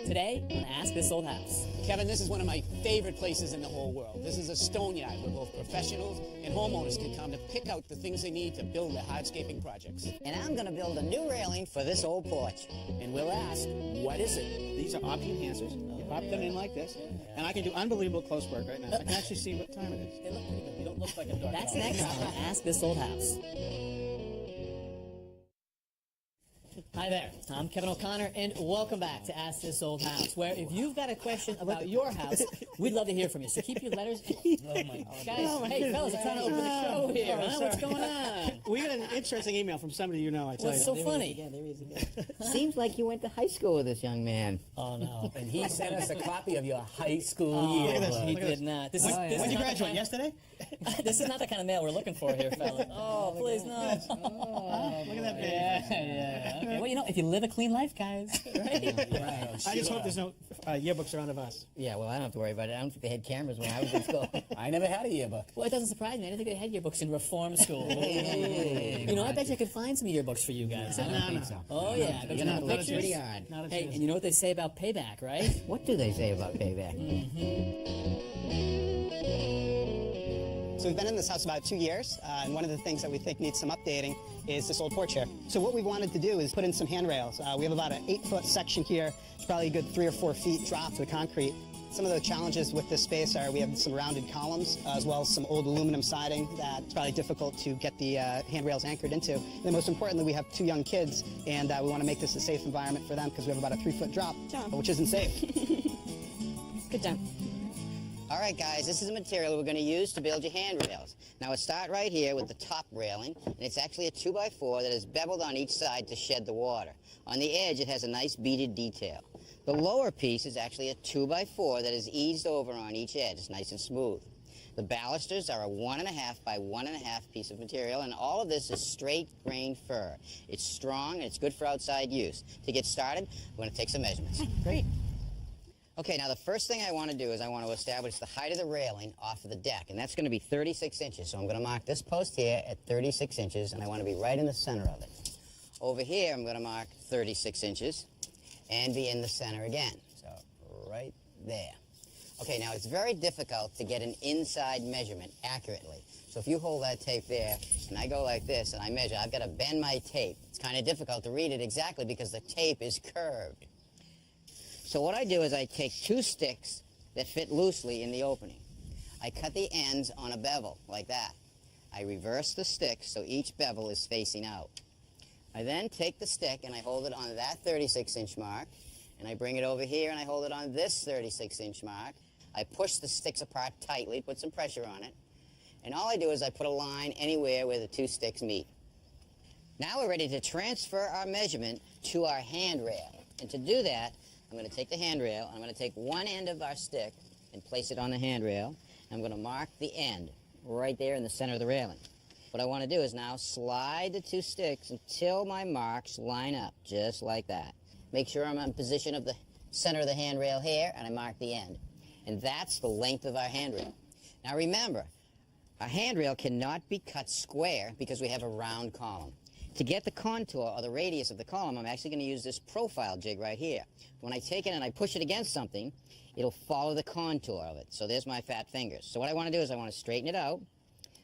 Today on Ask This Old House. Kevin, this is one of my favorite places in the whole world. This is a stone yard where both professionals and homeowners can come to pick out the things they need to build their hardscaping projects. And I'm going to build a new railing for this old porch. And we'll ask, what is it? These are option enhancers. You pop them in like this, and I can do unbelievable close work right now. I can actually see what time it is. They look pretty good. You don't look like a dark. That's next on Ask This Old House. Hi there, I'm Kevin O'Connor, and welcome back to Ask This Old House, where if you've got a question about your house, we'd love to hear from you. So keep your letters. Oh my God. Guys, hey fellas, I'm trying to open the show here. Huh? What's going on? We got an interesting email from somebody you know, I tell you. What's so funny? There he is again. Seems like you went to high school with this young man. Oh no. And he sent us a copy of your high school year. Look at this. He did not. When did you graduate? Yesterday? This is not the kind of mail we're looking for here, fella. Oh, please, no. Look at that baby. Yeah. Okay. Well, you know, if you live a clean life, guys, right? I just hope there's no yearbooks around of us. Yeah, well, I don't have to worry about it. I don't think they had cameras when I was in school. I never had a yearbook. Well, it doesn't surprise me. I didn't think they had yearbooks in reform school. You know, I bet you I could find some yearbooks for you guys. I don't think so. Oh, yeah. I bet you Not have pictures. pictures. Hey, and you know what they say about payback, right? What do they say about payback? So we've been in this house about 2 years, and one of the things that we think needs some updating is this old porch here. So what we wanted to do is put in some handrails. We have about an 8-foot section here. It's probably a good 3 or 4 feet drop to the concrete. Some of the challenges with this space are we have some rounded columns, as well as some old aluminum siding that's probably difficult to get the handrails anchored into. And then most importantly, we have 2 young kids, and we want to make this a safe environment for them because we have about a 3-foot drop, which isn't safe. Good job. All right, guys, this is the material we're going to use to build your handrails. Now, we'll start right here with the top railing, and it's actually a 2x4 that is beveled on each side to shed the water. On the edge, it has a nice beaded detail. The lower piece is actually a 2x4 that is eased over on each edge. It's nice and smooth. The balusters are a 1.5 by 1.5 piece of material, and all of this is straight grain fir. It's strong, and it's good for outside use. To get started, we're going to take some measurements. Great. Okay, now the first thing I want to do is I want to establish the height of the railing off of the deck, and that's going to be 36 inches. So I'm going to mark this post here at 36 inches, and I want to be right in the center of it. Over here, I'm going to mark 36 inches and be in the center again. So right there. Okay, now it's very difficult to get an inside measurement accurately. So if you hold that tape there, and I go like this, and I measure, I've got to bend my tape. It's kind of difficult to read it exactly because the tape is curved. So what I do is I take 2 sticks that fit loosely in the opening. I cut the ends on a bevel, like that. I reverse the sticks so each bevel is facing out. I then take the stick and I hold it on that 36-inch mark, and I bring it over here and I hold it on this 36-inch mark. I push the sticks apart tightly, put some pressure on it, and all I do is I put a line anywhere where the 2 sticks meet. Now we're ready to transfer our measurement to our handrail. And to do that, I'm going to take the handrail, I'm going to take one end of our stick and place it on the handrail. I'm going to mark the end right there in the center of the railing. What I want to do is now slide the 2 sticks until my marks line up, just like that. Make sure I'm in position of the center of the handrail here, and I mark the end. And that's the length of our handrail. Now remember, a handrail cannot be cut square because we have a round column. To get the contour or the radius of the column, I'm actually going to use this profile jig right here. When I take it and I push it against something, it'll follow the contour of it. So there's my fat fingers. So what I want to do is I want to straighten it out.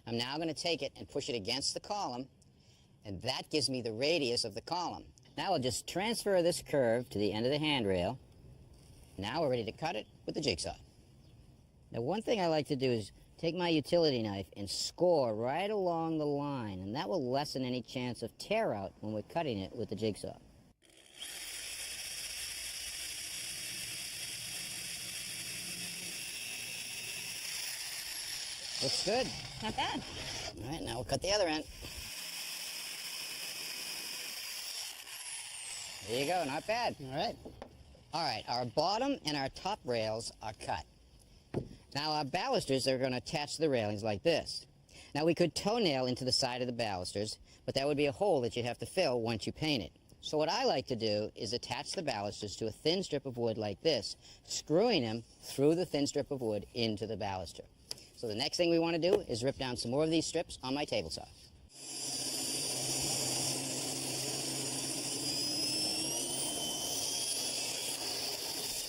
I'm now going to take it and push it against the column, and that gives me the radius of the column. Now I'll just transfer this curve to the end of the handrail. Now we're ready to cut it with the jigsaw. Now one thing I like to do is take my utility knife and score right along the line, and that will lessen any chance of tear out when we're cutting it with the jigsaw. Looks good. Not bad. All right, now we'll cut the other end. There you go, not bad. All right. All right, our bottom and our top rails are cut. Now our balusters are going to attach to the railings like this. Now we could toenail into the side of the balusters, but that would be a hole that you'd have to fill once you paint it. So what I like to do is attach the balusters to a thin strip of wood like this, screwing them through the thin strip of wood into the baluster. So the next thing we want to do is rip down some more of these strips on my table saw.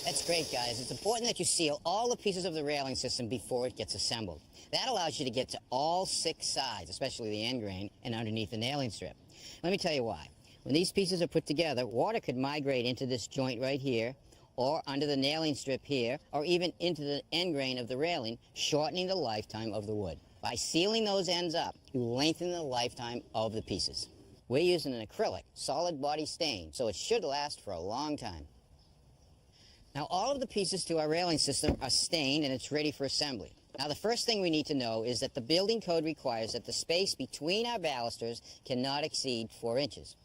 That's great, guys. It's important that you seal all the pieces of the railing system before it gets assembled. That allows you to get to all 6 sides, especially the end grain, and underneath the nailing strip. Let me tell you why. When these pieces are put together, water could migrate into this joint right here, or under the nailing strip here, or even into the end grain of the railing, shortening the lifetime of the wood. By sealing those ends up, you lengthen the lifetime of the pieces. We're using an acrylic, solid body stain, so it should last for a long time. Now, all of the pieces to our railing system are stained and it's ready for assembly. Now, the first thing we need to know is that the building code requires that the space between our balusters cannot exceed 4 inches.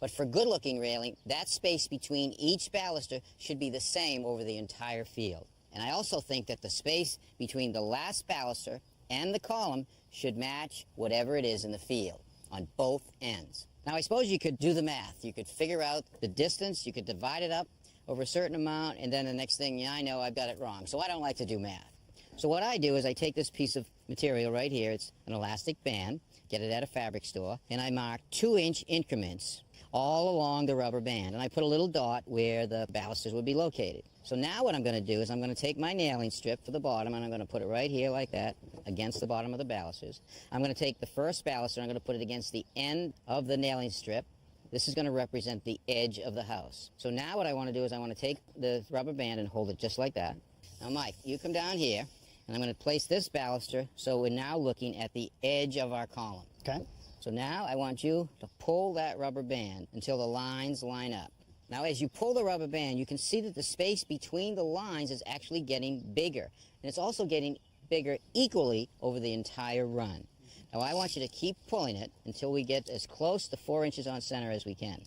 But for good-looking railing, that space between each baluster should be the same over the entire field. And I also think that the space between the last baluster and the column should match whatever it is in the field on both ends. Now, I suppose you could do the math. You could figure out the distance, you could divide it up over a certain amount, and then the next thing I know, I've got it wrong. So I don't like to do math. So what I do is I take this piece of material right here, it's an elastic band, get it at a fabric store, and I mark 2-inch increments all along the rubber band, and I put a little dot where the balusters would be located. So now what I'm going to do is I'm going to take my nailing strip for the bottom, and I'm going to put it right here like that against the bottom of the balusters. I'm going to take the first baluster, I'm going to put it against the end of the nailing strip. This is going to represent the edge of the house. So now what I want to do is I want to take the rubber band and hold it just like that. Now, Mike, you come down here, and I'm going to place this baluster so we're now looking at the edge of our column. Okay. So now I want you to pull that rubber band until the lines line up. Now, as you pull the rubber band, you can see that the space between the lines is actually getting bigger. And it's also getting bigger equally over the entire run. Now, I want you to keep pulling it until we get as close to 4 inches on center as we can.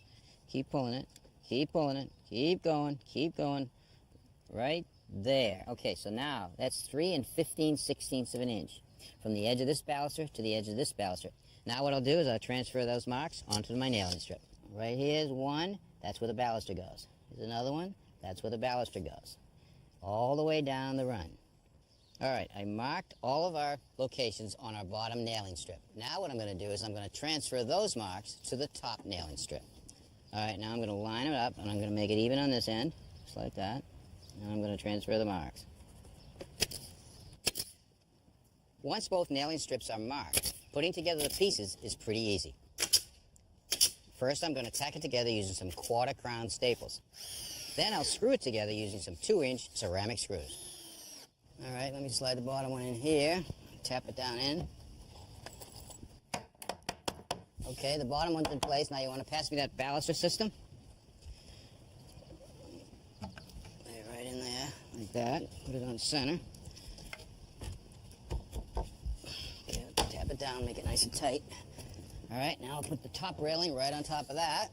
Keep pulling it, keep pulling it, keep going, right there. Okay, so now that's 3 15/16 of an inch from the edge of this baluster to the edge of this baluster. Now what I'll do is I'll transfer those marks onto my nailing strip. Right here's one, that's where the baluster goes. Here's another one, that's where the baluster goes. All the way down the run. All right, I marked all of our locations on our bottom nailing strip. Now what I'm going to do is I'm going to transfer those marks to the top nailing strip. All right, now I'm going to line it up, and I'm going to make it even on this end, just like that. And I'm going to transfer the marks. Once both nailing strips are marked, putting together the pieces is pretty easy. First, I'm going to tack it together using some 1/4 crown staples. Then I'll screw it together using some 2-inch ceramic screws. All right, let me slide the bottom one in here, tap it down in. Okay, the bottom one's in place. Now you want to pass me that baluster system? Lay it right in there, like that. Put it on center. Okay, tap it down, make it nice and tight. All right, now I'll put the top railing right on top of that.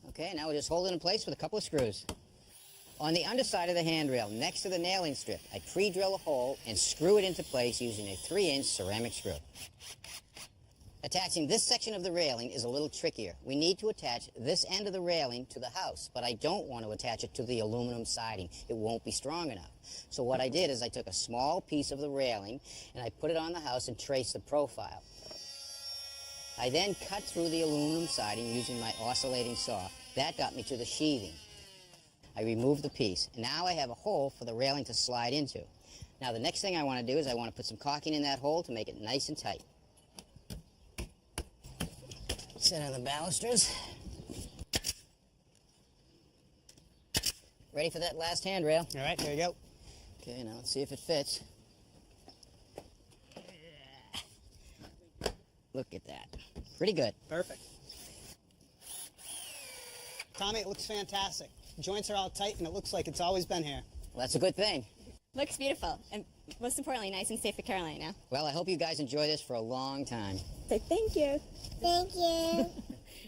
Okay, now we'll just hold it in place with a couple of screws. On the underside of the handrail, next to the nailing strip, I pre-drill a hole and screw it into place using a 3-inch ceramic screw. Attaching this section of the railing is a little trickier. We need to attach this end of the railing to the house, but I don't want to attach it to the aluminum siding. It won't be strong enough. So what I did is I took a small piece of the railing and I put it on the house and traced the profile. I then cut through the aluminum siding using my oscillating saw. That got me to the sheathing. I removed the piece. Now I have a hole for the railing to slide into. Now the next thing I want to do is I want to put some caulking in that hole to make it nice and tight. Set on the balusters. Ready for that last handrail. All right, here you go. Okay, now let's see if it fits. Look at that. Pretty good. Perfect. Tommy, it looks fantastic. Joints are all tight, and it looks like it's always been here. Well, that's a good thing. Looks beautiful. And most importantly, nice and safe for Carolina. Well, I hope you guys enjoy this for a long time. So thank you. Thank you.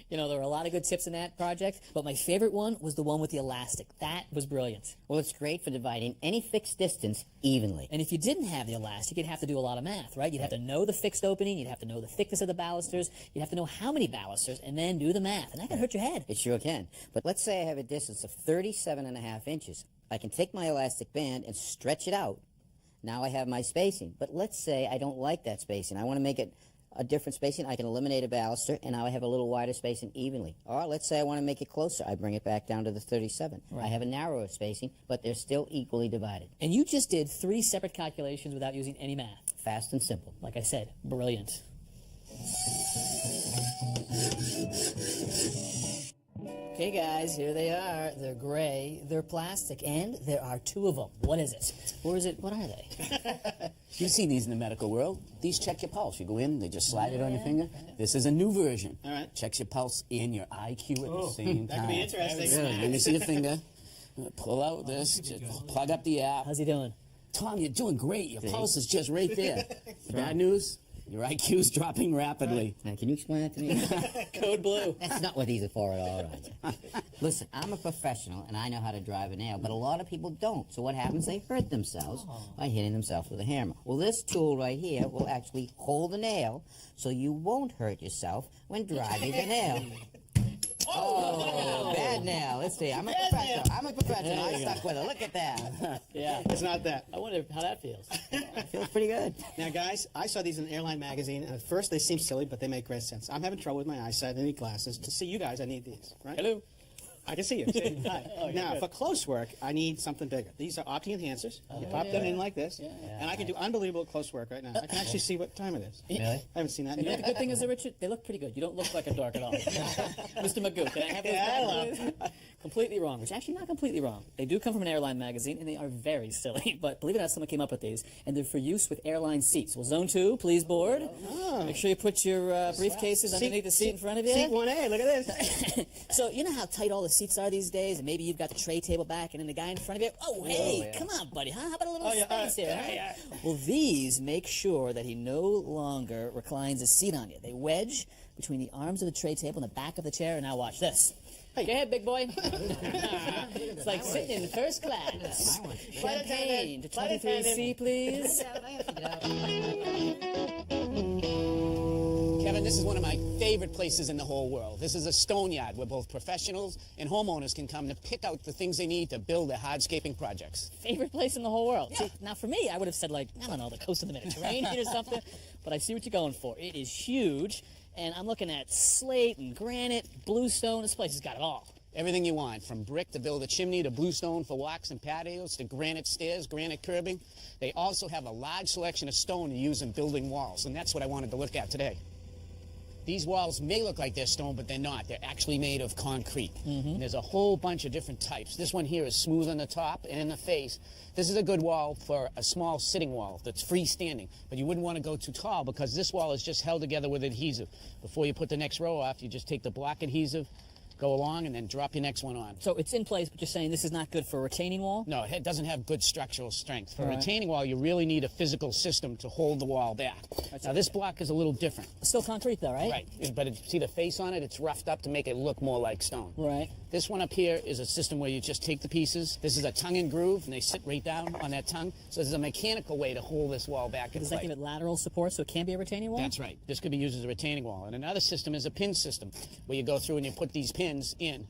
You know, there were a lot of good tips in that project, but my favorite one was the one with the elastic. That was brilliant. Well, it's great for dividing any fixed distance evenly. And if you didn't have the elastic, you'd have to do a lot of math, right? You'd have to know the fixed opening, you'd have to know the thickness of the balusters, you'd have to know how many balusters, and then do the math. And that can hurt your head. It sure can. But let's say I have a distance of 37.5 inches. I can take my elastic band and stretch it out. Now I have my spacing. But let's say I don't like that spacing. I want to make it a different spacing, I can eliminate a baluster, and now I have a little wider spacing evenly. Or let's say I want to make it closer. I bring it back down to the 37. I have a narrower spacing, but they're still equally divided. And you just did 3 separate calculations without using any math. Fast and simple. Like I said, brilliant. Okay, guys, here they are. They're gray, they're plastic, and there are 2 of them. What is it? Or is it, what are they? You've seen these in the medical world. These check your pulse. You go in, they just slide it on your finger. This is a new version. All right. Checks your pulse and your IQ at the same That time. could be interesting. Really, let me see your finger. Pull out this, just plug up the app. How's he doing? Tom, you're doing great. Your pulse is just right there. The bad news, your IQ's dropping rapidly. Now, can you explain that to me? Code blue. That's not what these are for at all, Roger. Listen, I'm a professional, and I know how to drive a nail, but a lot of people don't. So what happens? They hurt themselves by hitting themselves with a hammer. Well, this tool right here will actually hold the nail so you won't hurt yourself when driving the nail. Oh, bad nail. Let's see. I'm a professional. I stuck with it. Look at that. Yeah. It's not that. I wonder how that feels. It feels pretty good. Now, guys, I saw these in an airline magazine, and at first they seem silly, but they make great sense. I'm having trouble with my eyesight. I need glasses. To see you guys, I need these, right? Hello. I can see you. See? Hi. Now, for close work, I need something bigger. These are optic enhancers. You pop them in like this, and I can do unbelievable close work right now. I can actually see what time it is. Really? I haven't seen that in You know what the years. good thing is, Richard? They look pretty good. You don't look like a dork at all. Mr. Magoo, can I have those back, please? Completely wrong, which is actually not completely wrong. They do come from an airline magazine, and they are very silly. But believe it or not, someone came up with these, and they're for use with airline seats. Well, Zone 2, please board. Make sure you put your briefcases underneath the seat in front of you. Seat 1A, look at this. So you know how tight all the seats are these days, and maybe you've got the tray table back, and then the guy in front of you. Oh, hey, come on, buddy, huh? How about a little space here? Huh? Well, these make sure that he no longer reclines a seat on you. They wedge between the arms of the tray table and the back of the chair. And now watch this. Go ahead, big boy. It's like sitting in first class. Champagne to 23C, please. Kevin, this is one of my favorite places in the whole world. This is a stone yard where both professionals and homeowners can come to pick out the things they need to build their hardscaping projects. Favorite place in the whole world. See, now for me, I would have said like, I don't know, the coast of the Mediterranean or something, but I see what you're going for. It is huge, and I'm looking at slate and granite, bluestone. This place has got it all. Everything you want, from brick to build a chimney to bluestone for walks and patios to granite stairs, granite curbing. They also have a large selection of stone to use in building walls, and that's what I wanted to look at today. These walls may look like they're stone, but they're not. They're actually made of concrete. And there's a whole bunch of different types. This one here is smooth on the top and in the face. This is a good wall for a small sitting wall that's freestanding, but you wouldn't want to go too tall because this wall is just held together with adhesive. Before you put the next row off, you just take the block adhesive, go along, and then drop your next one on. So it's in place, but you're saying this is not good for a retaining wall? No, it doesn't have good structural strength. For a Right. retaining wall, you really need a physical system to hold the wall back. Now, this block is a little different. Still concrete though, right? Right, but see the face on it? It's roughed up to make it look more like stone. Right. This one up here is a system where you just take the pieces. This is a tongue and groove, and they sit right down on that tongue. So there's a mechanical way to hold this wall back in Does that place. give it lateral support so it can be a retaining wall? That's right. This could be used as a retaining wall. And another system is a pin system, where you go through and you put these pins in.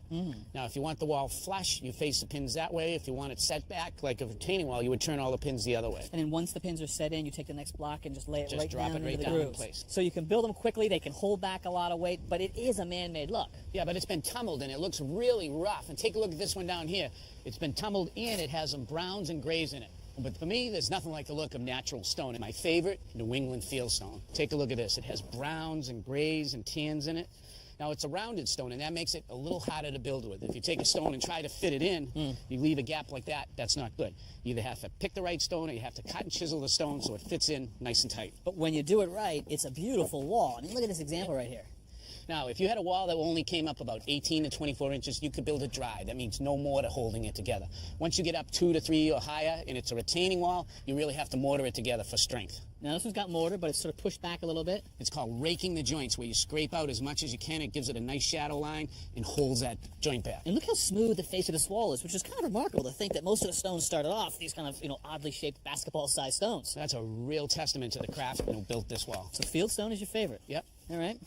Now, if you want the wall flush, you face the pins that way. If you want it set back, like a retaining wall, you would turn all the pins the other way. And then once the pins are set in, you take the next block and just lay it Just right drop down it right into the down in grooves. place. So you can build them quickly, they can hold back a lot of weight, but it is a man-made look. Yeah, but it's been tumbled and it looks really rough. And take a look at this one down here. It's been tumbled and it has some browns and grays in it. But for me, there's nothing like the look of natural stone. And my favorite, New England fieldstone. Take a look at this. It has browns and grays and tans in it. Now, it's a rounded stone, and that makes it a little harder to build with. If you take a stone and try to fit it in, you leave a gap like that, that's not good. You either have to pick the right stone or you have to cut and chisel the stone so it fits in nice and tight. But when you do it right, it's a beautiful wall. I mean, look at this example right here. Now, if you had a wall that only came up about 18 to 24 inches, you could build it dry. That means no mortar holding it together. Once you get up 2 to 3 or higher and it's a retaining wall, you really have to mortar it together for strength. Now, this one's got mortar, but it's sort of pushed back a little bit. It's called raking the joints, where you scrape out as much as you can. It gives it a nice shadow line and holds that joint back. And look how smooth the face of this wall is, which is kind of remarkable to think that most of the stones started off these kind of, oddly shaped basketball-sized stones. That's a real testament to the craftsman who built this wall. So fieldstone is your favorite? Yep. All right.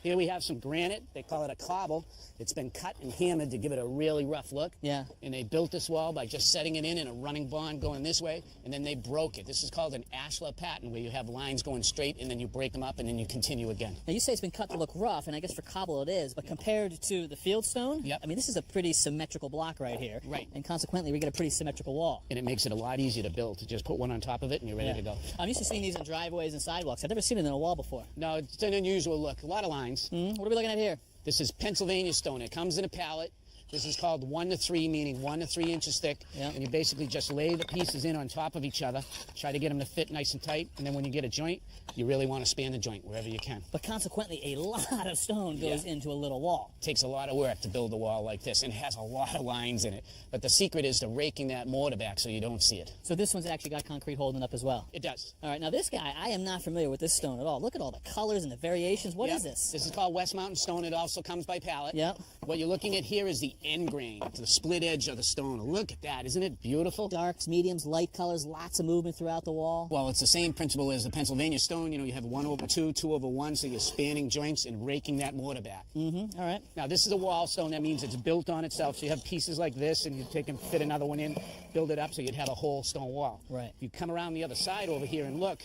Here we have some granite. They call it a cobble. It's been cut and hammered to give it a really rough look. Yeah. And they built this wall by just setting it in a running bond going this way, and then they broke it. This is called an ashlar pattern, where you have lines going straight, and then you break them up, and then you continue again. Now, you say it's been cut to look rough, and I guess for cobble it is, but compared to the fieldstone, Yep. I mean, this is a pretty symmetrical block right here. Right. And consequently, we get a pretty symmetrical wall. And it makes it a lot easier to build. To just put one on top of it, and you're ready to go. I'm used to seeing these in driveways and sidewalks. I've never seen it in a wall before. No, it's an unusual look. A lot of lines. What are we looking at here? This is Pennsylvania stone. It comes in a pallet. This is called 1 to 3, meaning 1 to 3 inches thick. Yep. And you basically just lay the pieces in on top of each other, try to get them to fit nice and tight, and then when you get a joint, you really want to span the joint wherever you can. But consequently, a lot of stone goes Yeah. into a little wall. It takes a lot of work to build a wall like this, and it has a lot of lines in it. But the secret is to raking that mortar back so you don't see it. So this one's actually got concrete holding up as well. It does. All right, now this guy, I am not familiar with this stone at all. Look at all the colors and the variations. What Yep. is this? This is called West Mountain stone. It also comes by pallet. Yep. What you're looking at here is the end grain, the split edge of the stone. Look at that. Isn't it beautiful? Darks, mediums, light colors, lots of movement throughout the wall. Well, it's the same principle as the Pennsylvania stone. You know, you have 1 over 2, 2 over 1, so you're spanning joints and raking that mortar back. All right. Now, this is a wall stone. That means it's built on itself. So you have pieces like this, and you take and fit another one in, build it up, so you'd have a whole stone wall. Right. You come around the other side over here and look.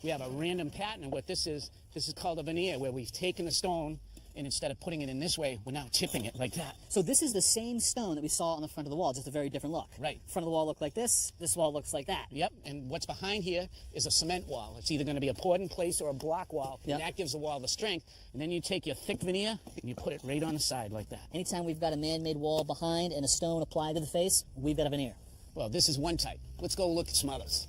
We have a random pattern. And what this is called a veneer, where we've taken the stone, and instead of putting it in this way, we're now tipping it like that. So this is the same stone that we saw on the front of the wall, just a very different look. Right. Front of the wall looked like this wall looks like that. Yep, and what's behind here is a cement wall. It's either going to be a poured in place or a block wall, Yep. and that gives the wall the strength. And then you take your thick veneer and you put it right on the side like that. Anytime we've got a man-made wall behind and a stone applied to the face, we've got a veneer. Well, this is one type. Let's go look at some others.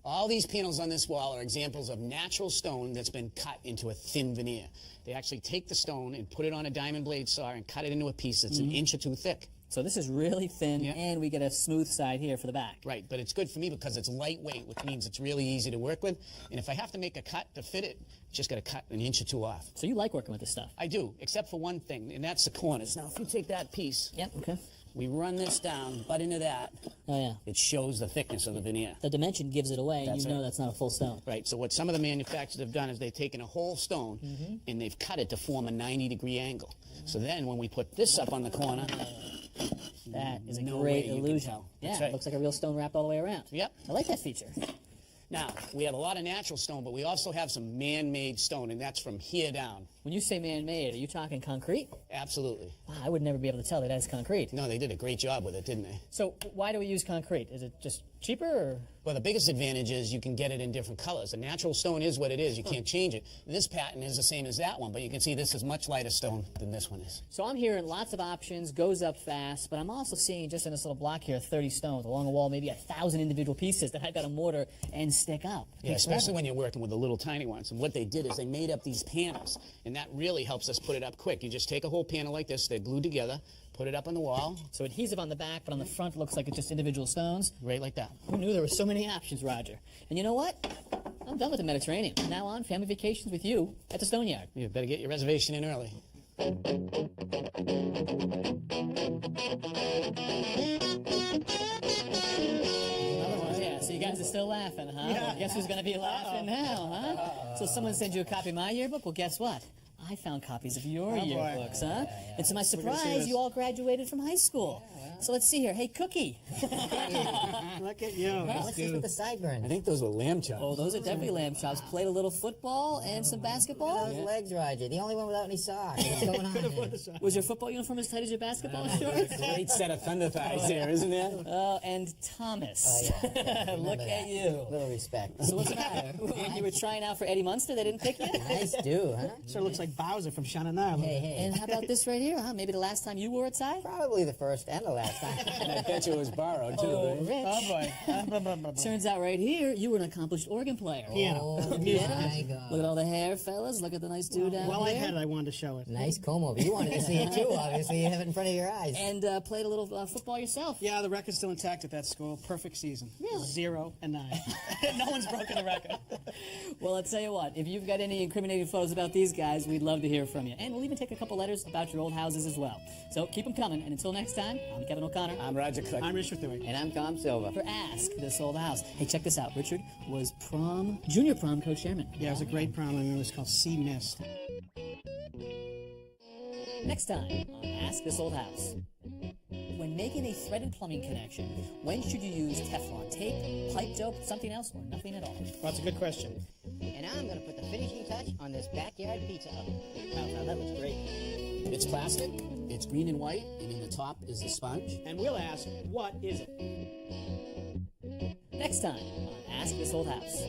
All these panels on this wall are examples of natural stone that's been cut into a thin veneer. They actually take the stone and put it on a diamond blade saw and cut it into a piece that's an inch or two thick. So this is really thin, Yeah. and we get a smooth side here for the back. Right, but it's good for me because it's lightweight, which means it's really easy to work with. And if I have to make a cut to fit it, just got to cut an inch or two off. So you like working with this stuff? I do, except for one thing, and that's the corners. Now, if you take that piece, Yep, okay. we run this down, butt into that, Oh, yeah. it shows the thickness of the veneer. The dimension gives it away, and That's you know right. that's not a full stone. Right, so what some of the manufacturers have done is they've taken a whole stone and they've cut it to form a 90-degree angle. So then when we put this up on the corner, That is a no great way you can illusion. tell. Yeah, That's it right. looks like a real stone wrapped all the way around. Yep. I like that feature. Now, we have a lot of natural stone, but we also have some man-made stone, and that's from here down. When you say man-made, are you talking concrete? Absolutely. Wow, I would never be able to tell that is concrete. No, they did a great job with it, didn't they? So why do we use concrete? Is it just cheaper, or? Well, the biggest advantage is you can get it in different colors. A natural stone is what it is. You can't change it. This pattern is the same as that one, but you can see this is much lighter stone than this one is. So I'm hearing lots of options, goes up fast, but I'm also seeing just in this little block here 30 stones along the wall, maybe 1,000 individual pieces that I've got to mortar and stick up. Yeah, especially when you're working with the little tiny ones. And what they did is they made up these panels, and that really helps us put it up quick. You just take a whole panel like this, they're glued together, put it up on the wall, So adhesive on the back, but on the front it looks like it's just individual stones. right like that. Who knew there were so many options, Roger? And you know what? I'm done with the Mediterranean. From now on, family vacations with you at the Stone Yard. You better get your reservation in early. Yeah, so you guys are still laughing, huh? Well, guess who's going to be laughing now, huh? So someone sends you a copy of my yearbook? Well, guess what? I found copies of your yearbooks, huh? And to my surprise, you all graduated from high school. So let's see here. Hey, Cookie. Look at you. What's this with the sideburns? I think those were lamb chops. Oh, those are definitely lamb chops. Played a little football and some basketball. Those legs, Roger. The only one without any socks. What's going on here? Was your football uniform as tight as your basketball shorts? Great set of thunder thighs there, isn't there? Oh, and Thomas. Look at you. Little respect. So what's the matter? When you were trying out for Eddie Munster, they didn't pick you? Nice do, huh? Sort of looks like Bowser from Shannon. Hey, hey. And how about this right here, huh? Maybe the last time you wore a tie? Probably the first and the last time. I bet you it was borrowed, too. Oh, right? Rich. Oh, boy. Turns out right here, you were an accomplished organ player. Piano. Oh, my Look at God. all the hair, fellas. Look at the nice dude down Well, I there. had it. I wanted to show it. Nice comb over. You wanted to see it too, obviously. You have it in front of your eyes. And played a little football yourself. Yeah, the record's still intact at that school. Perfect season. Really? 0 and 9. No one's broken the record. Well, I'll tell you what. If you've got any incriminating photos about these guys, we'd love to hear from you. And we'll even take a couple letters about your old houses as well. So keep them coming. And until next time, I'm Kevin O'Connor. I'm Roger Cook. I'm Richard Thewey. And I'm Tom Silva. For Ask This Old House. Hey, check this out. Richard was junior prom co-chairman. Yeah, it was a great prom, and it was called Sea Mist. Next time on Ask This Old House. When making a threaded plumbing connection, when should you use Teflon tape, pipe dope, something else, or nothing at all? Well, that's a good question. And now I'm going to put the finishing touch on this backyard pizza oven. Wow, that looks great. It's plastic, it's green and white, and in the top is the sponge. And we'll ask, what is it? Next time on Ask This Old House.